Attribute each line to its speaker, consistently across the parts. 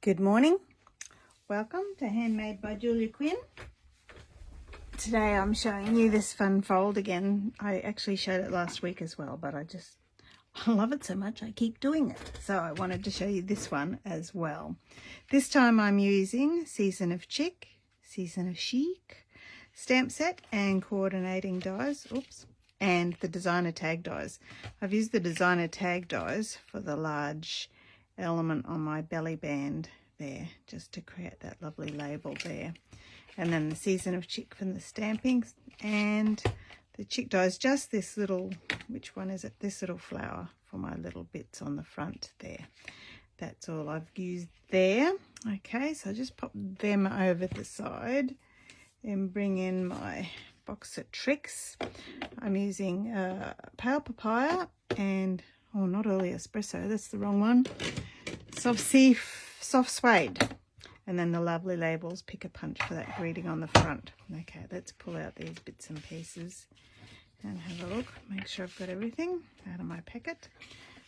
Speaker 1: Good morning. Welcome to Handmade by Julia Quinn. Today I'm showing you this fun fold again. I actually showed it last week as well, but I love it so much I keep doing it. So I wanted to show you this one as well. This time I'm using Season of Chic, Season of Chic stamp set and coordinating dies. And the designer tag dies. I've used the designer tag dies for the large element on my belly band there, just to create that lovely label there. And then the Season of Chic from the stamping, and the Chic dies just this little, which one is it? This little flower for my little bits on the front there. That's all I've used there. Okay, so I just pop them over the side and bring in my box of tricks. I'm using pale papaya and, oh, not early espresso, that's the wrong one. Soft suede. And then the lovely labels, pick a punch for that greeting on the front. Okay, let's pull out these bits and pieces and have a look. Make sure I've got everything out of my packet.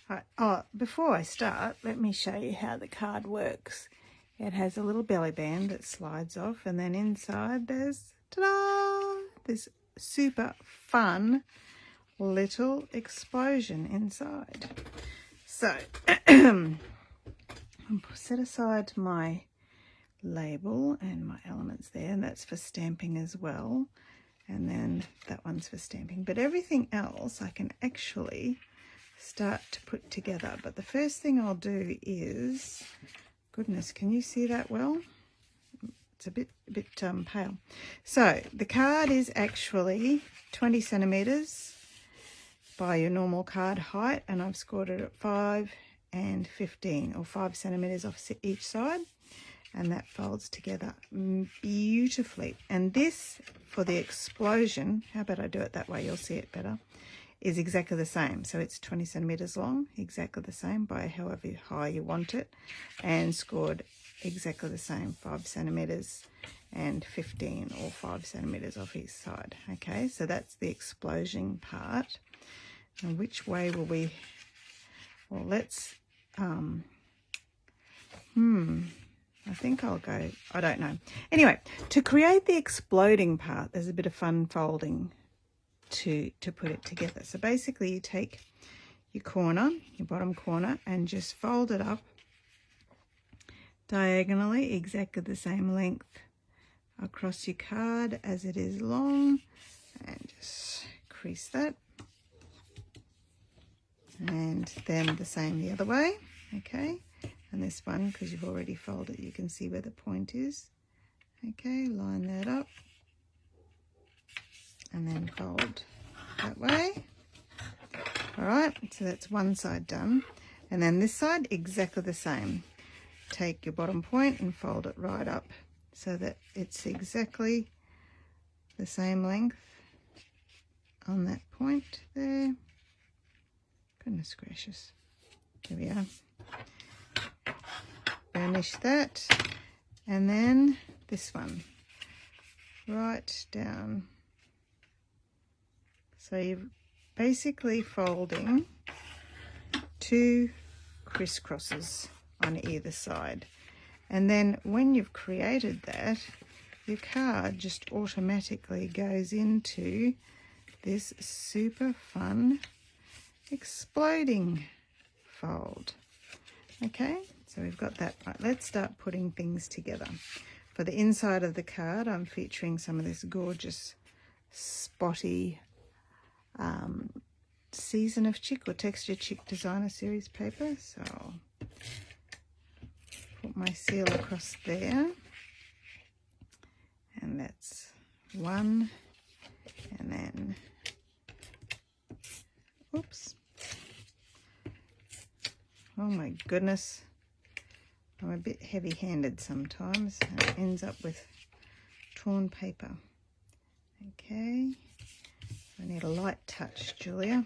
Speaker 1: All right. Oh, before I start, let me show you how the card works. It has a little belly band that slides off, and then inside there's, ta-da, this super fun little explosion inside. So I'll set aside my label and my elements there, and that's for stamping as well, and then that one's for stamping, but everything else I can actually start to put together. But the first thing I'll do is, goodness, can you see that well? It's a bit pale. So the card is actually 20 centimeters by your normal card height, and I've scored it at 5 and 15, or 5 centimeters off each side, and that folds together beautifully. And this, for the explosion, how about I do it that way, you'll see it better, is exactly the same. So it's 20 centimeters long, exactly the same by however high you want it, and scored exactly the same, 5 centimeters and 15 or 5 centimeters off each side. Okay, so that's the explosion part. And which way will we, well, let's I think I'll go, I don't know. Anyway, to create the exploding part, there's a bit of fun folding to put it together. So basically you take your corner, your bottom corner, and just fold it up diagonally, exactly the same length across your card as it is long, and just crease that. And then the same the other way, okay? And this one, because you've already folded, you can see where the point is. Okay, line that up and then fold that way. All right, so that's one side done. And then this side, exactly the same. Take your bottom point and fold it right up so that it's exactly the same length on that point there. Goodness gracious. There we are. Burnish that, and then this one right down. So you're basically folding 2 crisscrosses on either side, and then when you've created that, your card just automatically goes into this super fun exploding fold. Okay, so we've got that right. Let's start putting things together. For the inside of the card, I'm featuring some of this gorgeous spotty Season of Chic or Texture Chic Designer Series paper. So I'll put my seal across there, and that's one, and then, oops. Oh my goodness, I'm a bit heavy-handed sometimes, and it ends up with torn paper. Okay, I need a light touch, Julia.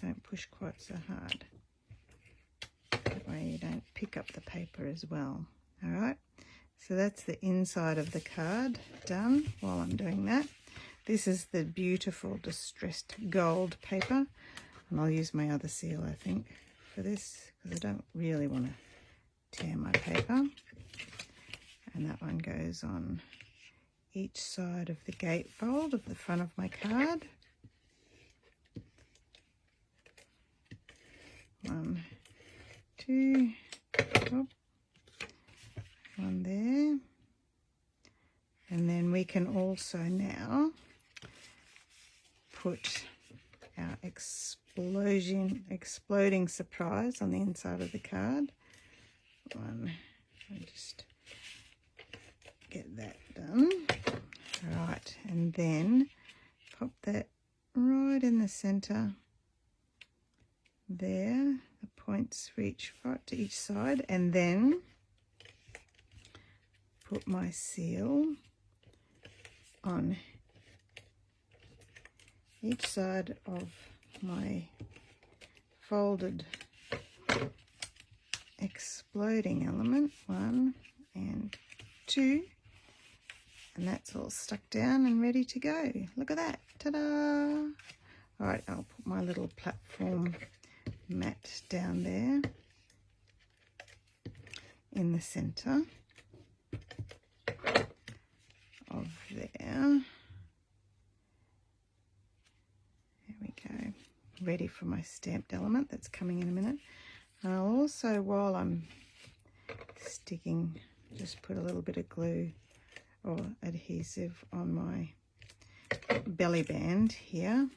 Speaker 1: Don't push quite so hard. That way you don't pick up the paper as well. All right, so that's the inside of the card done. While I'm doing that, this is the beautiful distressed gold paper, and I'll use my other seal, I think, for this, because I don't really want to tear my paper. And that one goes on each side of the gatefold of the front of my card. 1, 2, oh, 1 there. And then we can also now put our exploding surprise on the inside of the card. I'll just get that done. Right, and then pop that right in the center there. The points reach right to each side, and then put my seal on each side of my folded exploding element, 1 and 2, and that's all stuck down and ready to go. Look at that, ta-da! All right, I'll put my little platform mat down there in the center of there. There we go, ready for my stamped element that's coming in a minute. And I'll also, while I'm sticking, just put a little bit of glue or adhesive on my belly band here,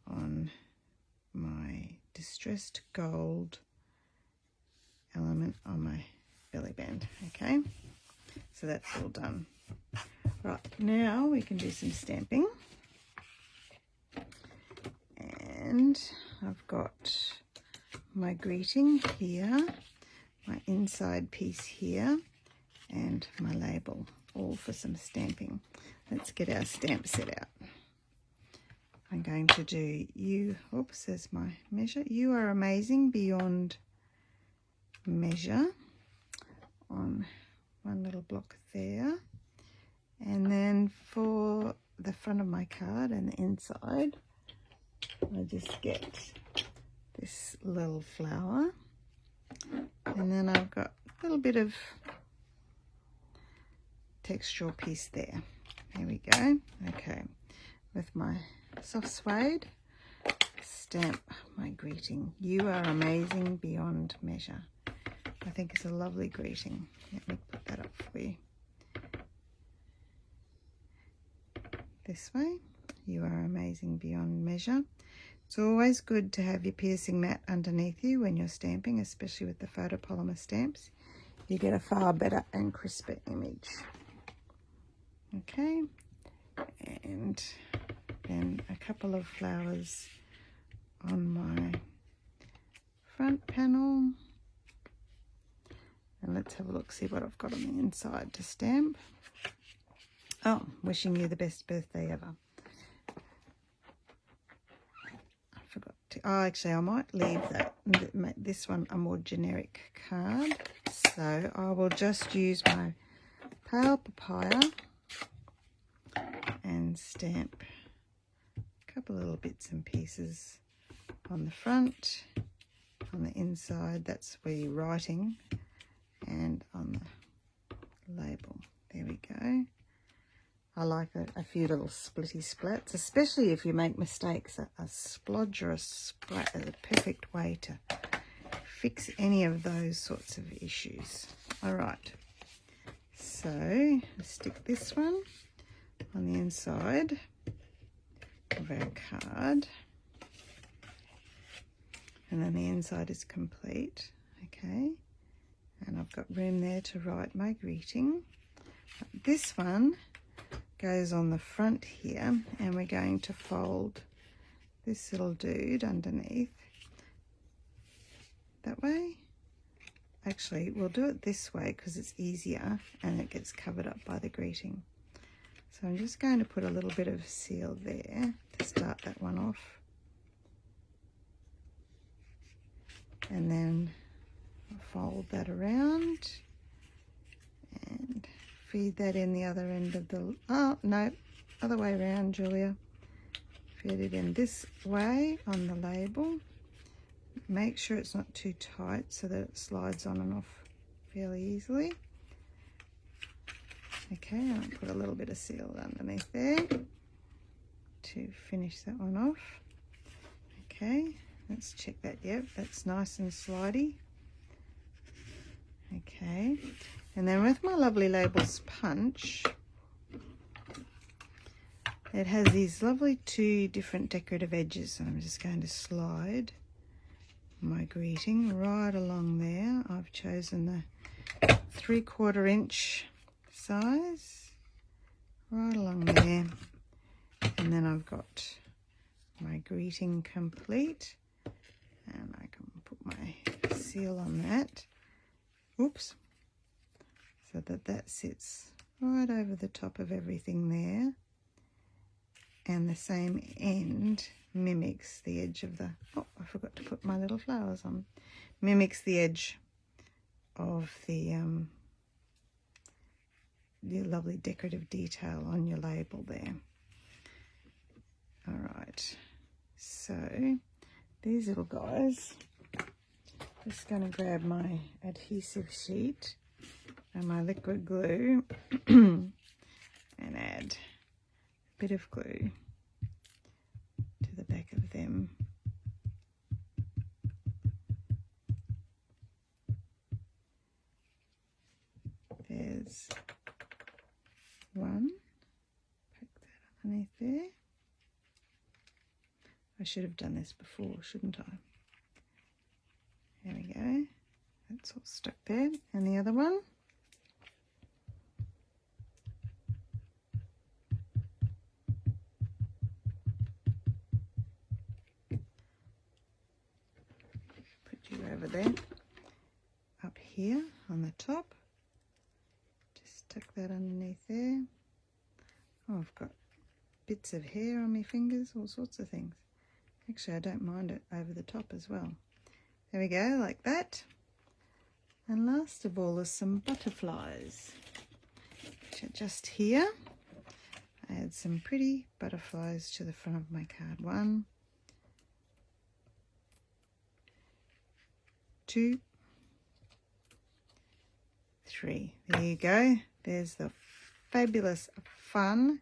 Speaker 1: on my distressed gold element on my belly band. Okay, so that's all done. Right, now we can do some stamping. And I've got my greeting here, my inside piece here, and my label, all for some stamping. Let's get our stamp set out. I'm going to do you, oops, there's my measure. You are amazing beyond measure on one little block there. And then for the front of my card and the inside, I just get this little flower, and then I've got a little bit of textural piece there. There we go. Okay, with my soft suede, stamp my greeting. You are amazing beyond measure. I think it's a lovely greeting. Let me put that up for you. This way. You are amazing beyond measure. It's always good to have your piercing mat underneath you when you're stamping, especially with the photopolymer stamps. You get a far better and crisper image. Okay, and then a couple of flowers on my front panel. And let's have a look, see what I've got on the inside to stamp. Oh, wishing you the best birthday ever. Oh, actually, I might leave that, make this one a more generic card. So I will just use my pale papaya and stamp a couple of little bits and pieces on the front, on the inside, that's where you're writing, and on the label. There we go. I like a few little splitty splats, especially if you make mistakes. A splodge or a splat is a perfect way to fix any of those sorts of issues. All right, so I stick this one on the inside of our card, and then the inside is complete. Okay, and I've got room there to write my greeting. This one goes on the front here, and we're going to fold this little dude underneath that way. Actually, we'll do it this way because it's easier and it gets covered up by the greeting. So I'm just going to put a little bit of seal there to start that one off, and then fold that around and feed that in the other end of the, oh no, other way around, Julia. Feed it in this way on the label, make sure it's not too tight so that it slides on and off fairly easily. Okay, I'll put a little bit of seal underneath there to finish that one off. Okay, let's check that. Yep, that's nice and slidey. Okay, and then with my Lovely Labels punch, it has these lovely two different decorative edges, and I'm just going to slide my greeting right along there. I've chosen the 3/4 inch size right along there, and then I've got my greeting complete, and I can put my seal on that. Oops, so that sits right over the top of everything there, and the same end mimics the edge of the, oh, I forgot to put my little flowers on, mimics the edge of the lovely decorative detail on your label there. All right, so these little guys, just going to grab my adhesive sheet and my liquid glue and add a bit of glue to the back of them. There's one, poke that underneath there. I should have done this before, shouldn't I? There we go, that's all stuck there. And the other one, put you over there, up here on the top. Just tuck that underneath there. Oh, I've got bits of hair on my fingers, all sorts of things. Actually, I don't mind it over the top as well. There we go, like that. And last of all is some butterflies, which are just here. I add some pretty butterflies to the front of my card. 1, 2, 3. There you go. There's the fabulous fun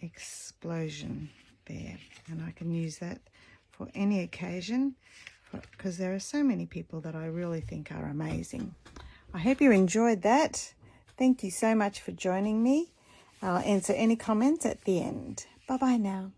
Speaker 1: explosion there, and I can use that for any occasion because there are so many people that I really think are amazing. I hope you enjoyed that. Thank you so much for joining me. I'll answer any comments at the end. Bye bye now.